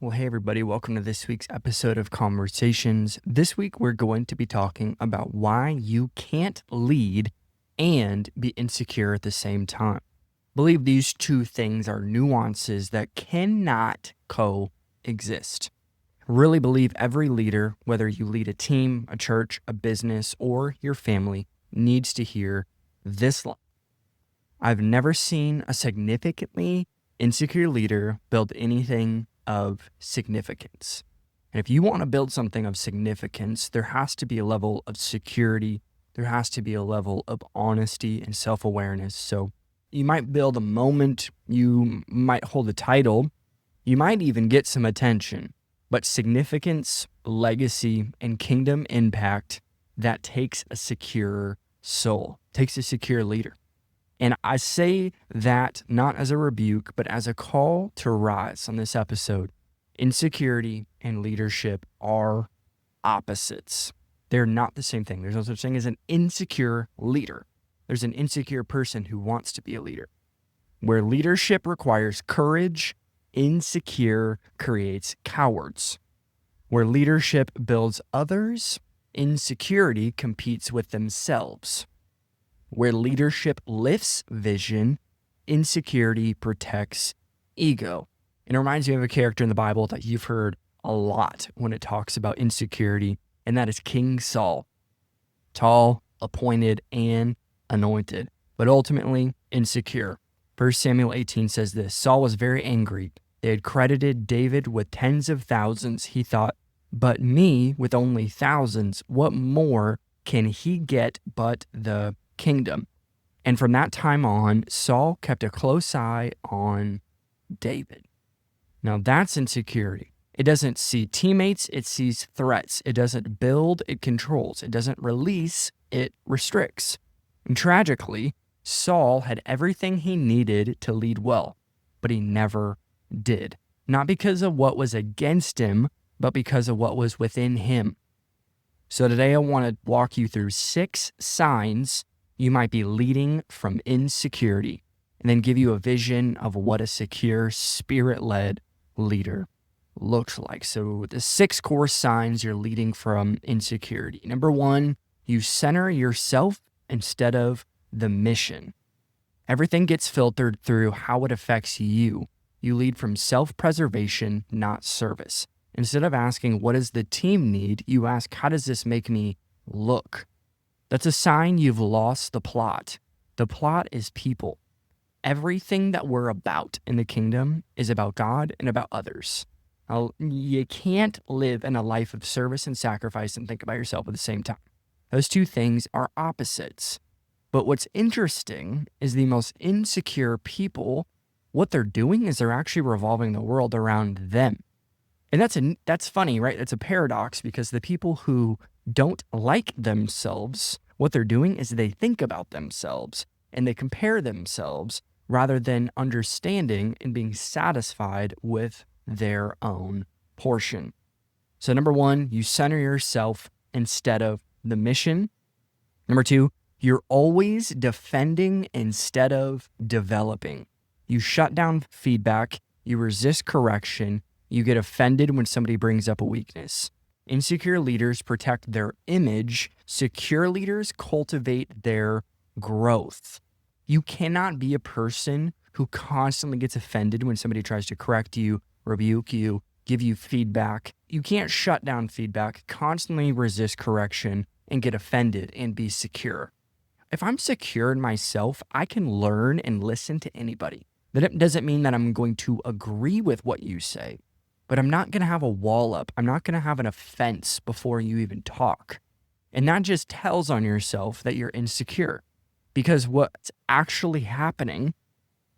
Well, hey, everybody, welcome to this week's episode of Conversations. This week, we're going to be talking about why you can't lead and be insecure at the same time. I believe these two things are nuances that cannot coexist. I really believe every leader, whether you lead a team, a church, a business, or your family, needs to hear this line. I've never seen a significantly insecure leader build anything of significance. And if you want to build something of significance, there has to be a level of security. There has to be a level of honesty and self-awareness. So you might build a moment, you might hold a title, you might even get some attention, but significance, legacy, and kingdom impact, that takes a secure soul, takes a secure leader. And I say that not as a rebuke, but as a call to rise on this episode. Insecurity and leadership are opposites. They're not the same thing. There's no such thing as an insecure leader. There's an insecure person who wants to be a leader. Where leadership requires courage, insecure creates cowards. Where leadership builds others, insecurity competes with themselves. Where leadership lifts vision, insecurity protects ego. It reminds me of a character in the Bible that you've heard a lot when it talks about insecurity, and that is King Saul. Tall, appointed, and anointed, but ultimately insecure. 1 Samuel 18 says this: Saul was very angry. They had credited David with tens of thousands. He thought, but me with only thousands, what more can he get but the kingdom? And from that time on, Saul kept a close eye on David. Now that's insecurity. It doesn't see teammates, it sees threats. It doesn't build, it controls. It doesn't release, it restricts. And tragically, Saul had everything he needed to lead well, but he never did. Not because of what was against him, but because of what was within him. So today I want to walk you through 6 signs you might be leading from insecurity, and then give you a vision of what a secure, spirit-led leader looks like. So the 6 core signs you're leading from insecurity. Number 1, you center yourself instead of the mission. Everything gets filtered through how it affects you. You lead from self-preservation, not service. Instead of asking, what does the team need? You ask, how does this make me look? That's a sign you've lost the plot. The plot is people. Everything that we're about in the kingdom is about God and about others. Now, you can't live in a life of service and sacrifice and think about yourself at the same time. Those two things are opposites. But what's interesting is the most insecure people, what they're doing is they're actually revolving the world around them. And that's funny, right? It's a paradox, because the people who don't like themselves, what they're doing is they think about themselves and they compare themselves rather than understanding and being satisfied with their own portion. So number 1, you center yourself instead of the mission. Number 2, you're always defending instead of developing. You shut down feedback, you resist correction, you get offended when somebody brings up a weakness. Insecure leaders protect their image. Secure leaders cultivate their growth. You cannot be a person who constantly gets offended when somebody tries to correct you, rebuke you, give you feedback. You can't shut down feedback, constantly resist correction, and get offended and be secure. If I'm secure in myself, I can learn and listen to anybody. That doesn't mean that I'm going to agree with what you say, but I'm not going to have a wall up. I'm not going to have an offense before you even talk. And that just tells on yourself that you're insecure, because what's actually happening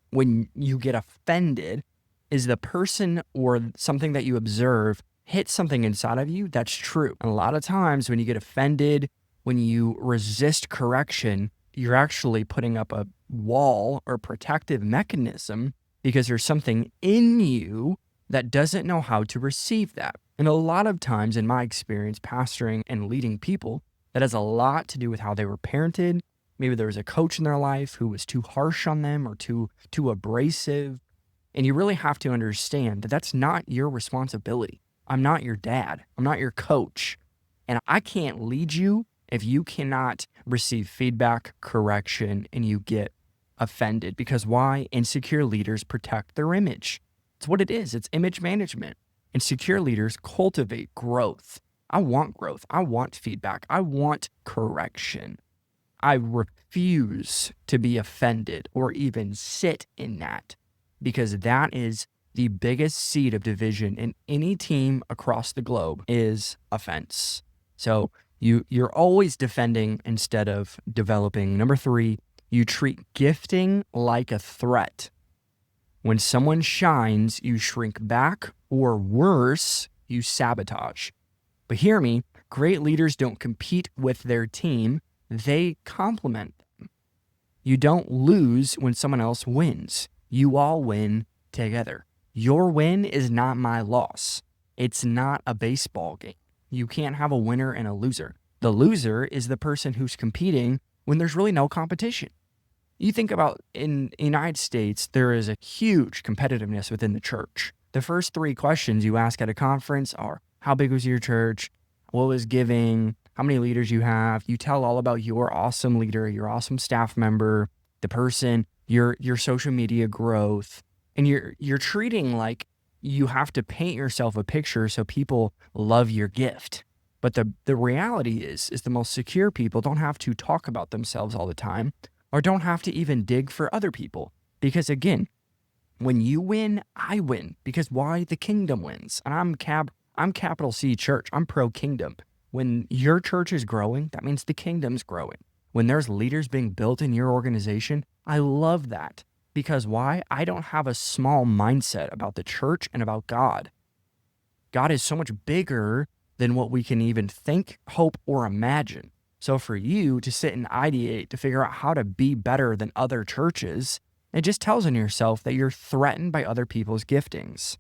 when you get offended is the person or something that you observe hits something inside of you that's true. And a lot of times when you get offended, when you resist correction, you're actually putting up a wall or protective mechanism because there's something in you that doesn't know how to receive that. And a lot of times in my experience pastoring and leading people, that has a lot to do with how they were parented. Maybe there was a coach in their life who was too harsh on them or too abrasive. And you really have to understand that that's not your responsibility. I'm not your dad. I'm not your coach. And I can't lead you if you cannot receive feedback, correction, and you get offended. Because why? Insecure leaders protect their image. It's what it is. It's image management. And secure leaders cultivate growth. I want growth. I want feedback. I want correction. I refuse to be offended or even sit in that, because that is the biggest seed of division in any team across the globe is offense. So you're always defending instead of developing. Number 3, you treat gifting like a threat. When someone shines, you shrink back, or worse, you sabotage. But hear me, great leaders don't compete with their team, they complement them. You don't lose when someone else wins. You all win together. Your win is not my loss. It's not a baseball game. You can't have a winner and a loser. The loser is the person who's competing when there's really no competition. You think about in the United States, there is a huge competitiveness within the church. The first 3 questions you ask at a conference are, how big was your church? What was giving? How many leaders you have? You tell all about your awesome leader, your awesome staff member, the person, your social media growth. And you're treating like you have to paint yourself a picture so people love your gift. But the reality is the most secure people don't have to talk about themselves all the time, or don't have to even dig for other people. Because again, when you win, I win. Because why? The kingdom wins. And I'm capital C church. I'm pro kingdom. When your church is growing, that means the kingdom's growing. When there's leaders being built in your organization, I love that. Because why? I don't have a small mindset about the church and about God. God is so much bigger than what we can even think, hope, or imagine. So for you to sit and ideate to figure out how to be better than other churches, it just tells on yourself that you're threatened by other people's giftings.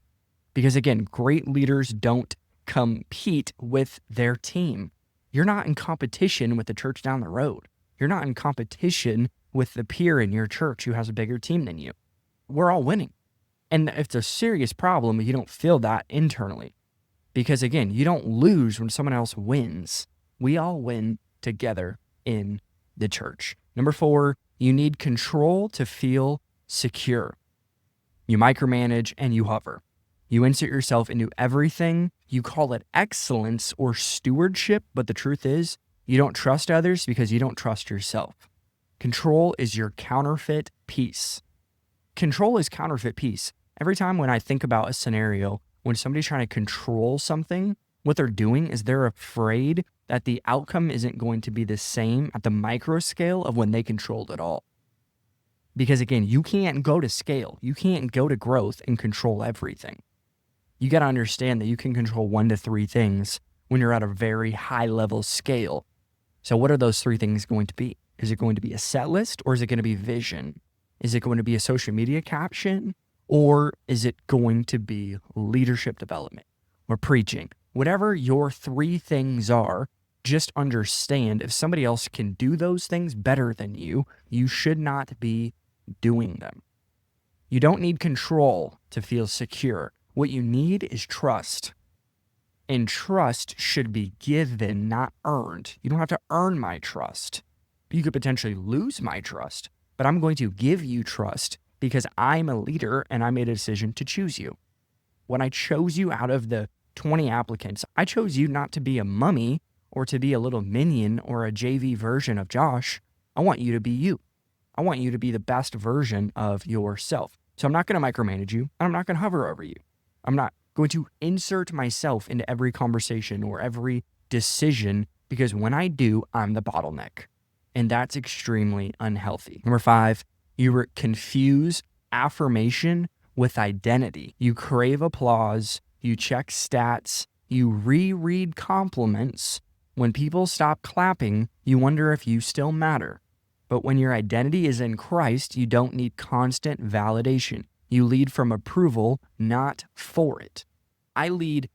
Because again, great leaders don't compete with their team. You're not in competition with the church down the road. You're not in competition with the peer in your church who has a bigger team than you. We're all winning. And it's a serious problem if you don't feel that internally. Because again, you don't lose when someone else wins. We all win together in the church. Number 4, you need control to feel secure. You micromanage and you hover. You insert yourself into everything. You call it excellence or stewardship, but the truth is, you don't trust others because you don't trust yourself. Control is your counterfeit peace. Control is counterfeit peace. Every time when I think about a scenario, when somebody's trying to control something, what they're doing is they're afraid that the outcome isn't going to be the same at the micro scale of when they controlled it all. Because again, you can't go to scale. You can't go to growth and control everything. You got to understand that you can control 1 to 3 things when you're at a very high level scale. So what are those 3 things going to be? Is it going to be a set list, or is it going to be vision? Is it going to be a social media caption, or is it going to be leadership development or preaching? Whatever your 3 things are, just understand if somebody else can do those things better than you, you should not be doing them. You don't need control to feel secure. What you need is trust. And trust should be given, not earned. You don't have to earn my trust. You could potentially lose my trust, but I'm going to give you trust because I'm a leader and I made a decision to choose you. When I chose you out of the 20 applicants, I chose you not to be a mummy or to be a little minion or a JV version of Josh. I want you to be you. I want you to be the best version of yourself. So I'm not going to micromanage you, and I'm not going to hover over you. I'm not going to insert myself into every conversation or every decision, because when I do, I'm the bottleneck. And that's extremely unhealthy. Number 5, you confuse affirmation with identity. You crave applause, you check stats, you reread compliments. When people stop clapping, you wonder if you still matter. But when your identity is in Christ, you don't need constant validation. You lead from approval, not for it. I lead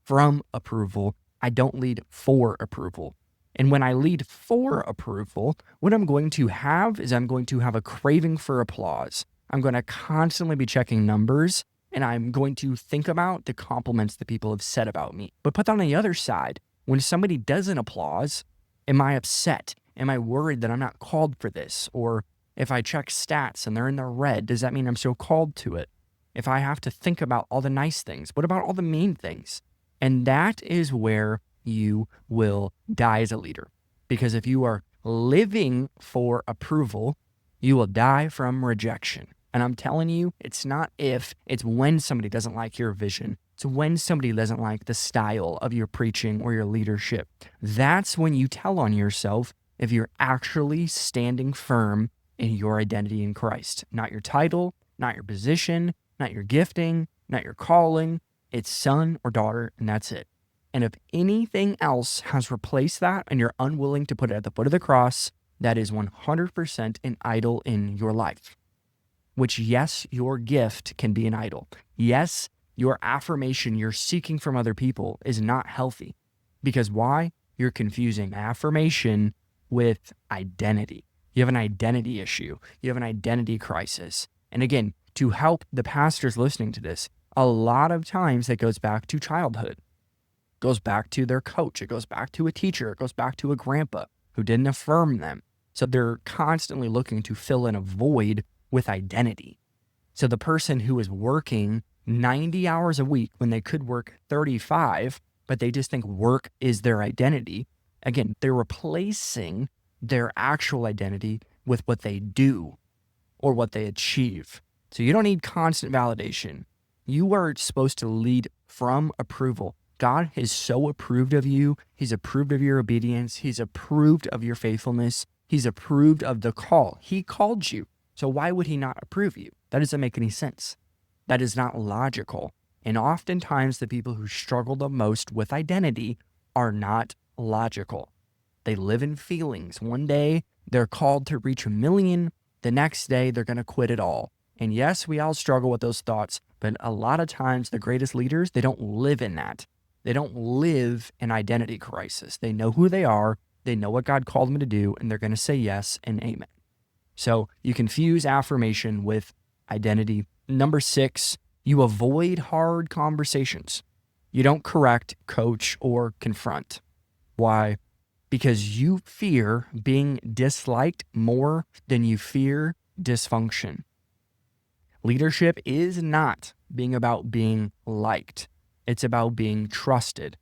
from approval. I don't lead for approval. And when I lead for approval, what I'm going to have is I'm going to have a craving for applause. I'm going to constantly be checking numbers, and I'm going to think about the compliments that people have said about me. But put that on the other side. When somebody doesn't applause, am I upset? Am I worried that I'm not called for this? Or if I check stats and they're in the red, does that mean I'm still called to it? If I have to think about all the nice things, what about all the mean things? And that is where you will die as a leader. Because if you are living for approval, you will die from rejection. And I'm telling you, it's not if, it's when somebody doesn't like your vision. It's when somebody doesn't like the style of your preaching or your leadership. That's when you tell on yourself if you're actually standing firm in your identity in Christ. Not your title, not your position, not your gifting, not your calling. It's son or daughter, and that's it. And if anything else has replaced that and you're unwilling to put it at the foot of the cross, that is 100% an idol in your life. Which, yes, your gift can be an idol. Yes, your affirmation you're seeking from other people is not healthy. Because why? You're confusing affirmation with identity. You have an identity issue. You have an identity crisis. And again, to help the pastors listening to this, a lot of times it goes back to childhood. It goes back to their coach. It goes back to a teacher. It goes back to a grandpa who didn't affirm them. So they're constantly looking to fill in a void with identity. So the person who is working 90 hours a week when they could work 35, but they just think work is their identity. Again, they're replacing their actual identity with what they do or what they achieve. So you don't need constant validation. You are supposed to lead from approval. God is so approved of you. He's approved of your obedience. He's approved of your faithfulness. He's approved of the call. He called you. So why would he not approve you? That doesn't make any sense. That is not logical. And oftentimes the people who struggle the most with identity are not logical. They live in feelings. One day they're called to reach 1 million. The next day they're going to quit it all. And yes, we all struggle with those thoughts, but a lot of times the greatest leaders, they don't live in that. They don't live in identity crisis. They know who they are. They know what God called them to do, and they're going to say yes and amen. So you confuse affirmation with identity. Number 6, you avoid hard conversations. You don't correct, coach, or confront. Why? Because you fear being disliked more than you fear dysfunction. Leadership is not being about being liked. It's about being trusted.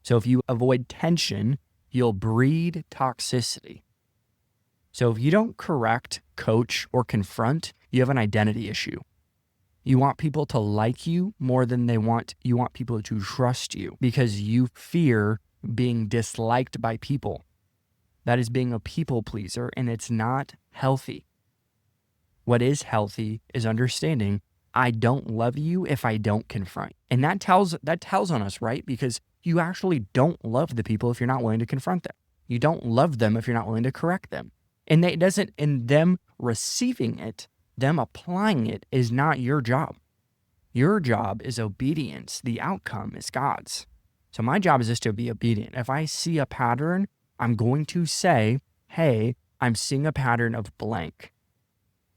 So if you avoid tension, you'll breed toxicity. So if you don't correct, coach, or confront, you have an identity issue. You want people to like you more than you want people to trust you because you fear being disliked by people. That is being a people pleaser, and it's not healthy. What is healthy is understanding I don't love you if I don't confront. And that tells on us, right? Because you actually don't love the people if you're not willing to confront them. You don't love them if you're not willing to correct them. And it doesn't, in them receiving it, them applying it is not your job. Your job is obedience. The outcome is God's. So my job is just to be obedient. If I see a pattern, I'm going to say, hey, I'm seeing a pattern of blank.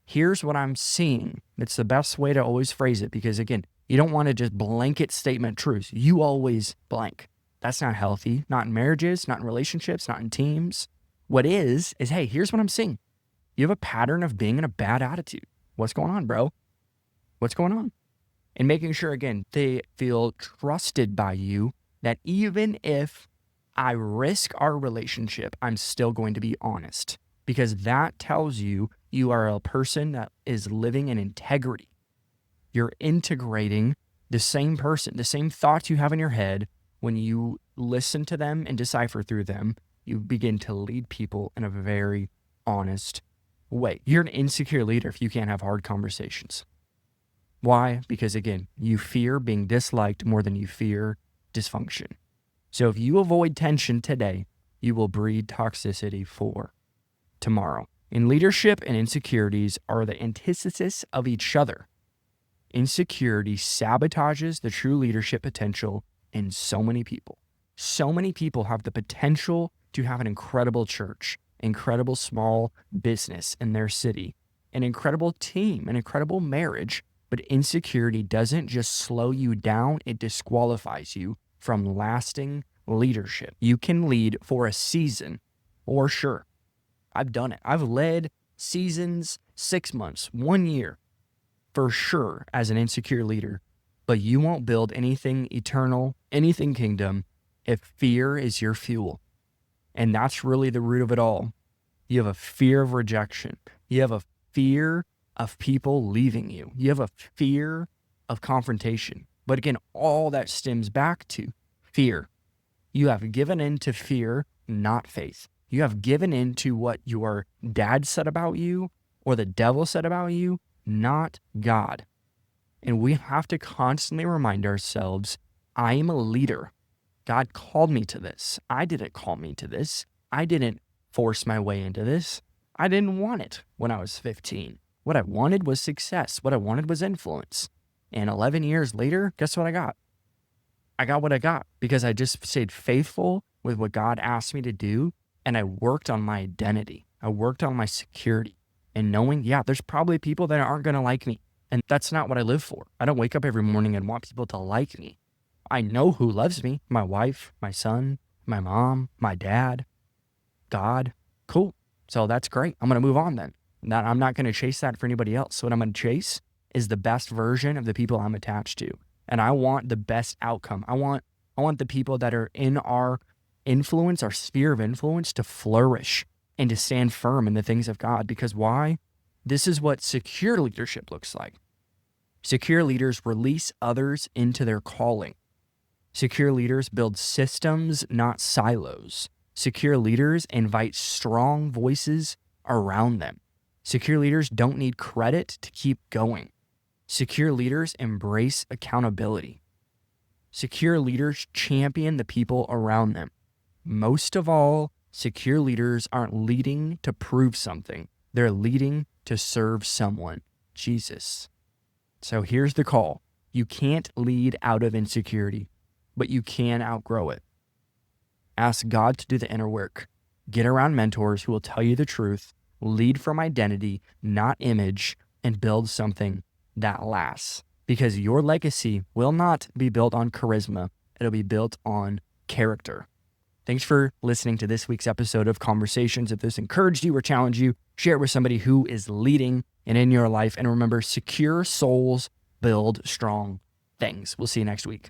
Here's what I'm seeing. It's the best way to always phrase it because, again, you don't want to just blanket statement truths. You always blank. That's not healthy. Not in marriages, not in relationships, not in teams. What is, hey, here's what I'm seeing. You have a pattern of being in a bad attitude. What's going on, bro? What's going on? And making sure, again, they feel trusted by you, that even if I risk our relationship, I'm still going to be honest. Because that tells you you are a person that is living in integrity. You're integrating the same person, the same thoughts you have in your head. When you listen to them and decipher through them, you begin to lead people in a very honest way. You're an insecure leader if you can't have hard conversations. Why? Because, again, you fear being disliked more than you fear dysfunction. So if you avoid tension today, you will breed toxicity for tomorrow. In leadership and insecurities are the antithesis of each other. Insecurity sabotages the true leadership potential in so many people. So many people have the potential to have an incredible church, incredible small business in their city, an incredible team, an incredible marriage. But insecurity doesn't just slow you down, it disqualifies you from lasting leadership. You can lead for a season, for sure. I've done it. I've led seasons, 6 months, 1 year, for sure, as an insecure leader. But you won't build anything eternal, anything kingdom, if fear is your fuel. And that's really the root of it all. You have a fear of rejection. You have a fear of people leaving you. You have a fear of confrontation. But again, all that stems back to fear. You have given in to fear, not faith. You have given in to what your dad said about you or the devil said about you, not God. And we have to constantly remind ourselves, I am a leader. God called me to this. I didn't call me to this. I didn't force my way into this. I didn't want it when I was 15. What I wanted was success. What I wanted was influence. And 11 years later, guess what I got? I got what I got because I just stayed faithful with what God asked me to do. And I worked on my identity. I worked on my security and knowing, there's probably people that aren't going to like me. And that's not what I live for. I don't wake up every morning and want people to like me. I know who loves me, my wife, my son, my mom, my dad, God. Cool. So that's great. I'm going to move on then. I'm not going to chase that for anybody else. So what I'm going to chase is the best version of the people I'm attached to. And I want the best outcome. I want the people that are in our influence, our sphere of influence, to flourish and to stand firm in the things of God. Because why? This is what secure leadership looks like. Secure leaders release others into their calling. Secure leaders build systems, not silos. Secure leaders invite strong voices around them. Secure leaders don't need credit to keep going. Secure leaders embrace accountability. Secure leaders champion the people around them. Most of all, secure leaders aren't leading to prove something. They're leading to serve someone, Jesus. So here's the call. You can't lead out of insecurity, but you can outgrow it. Ask God to do the inner work. Get around mentors who will tell you the truth, lead from identity, not image, and build something that lasts. Because your legacy will not be built on charisma. It'll be built on character. Thanks for listening to this week's episode of Conversations. If this encouraged you or challenged you, share it with somebody who is leading and in your life. And remember, secure souls build strong things. We'll see you next week.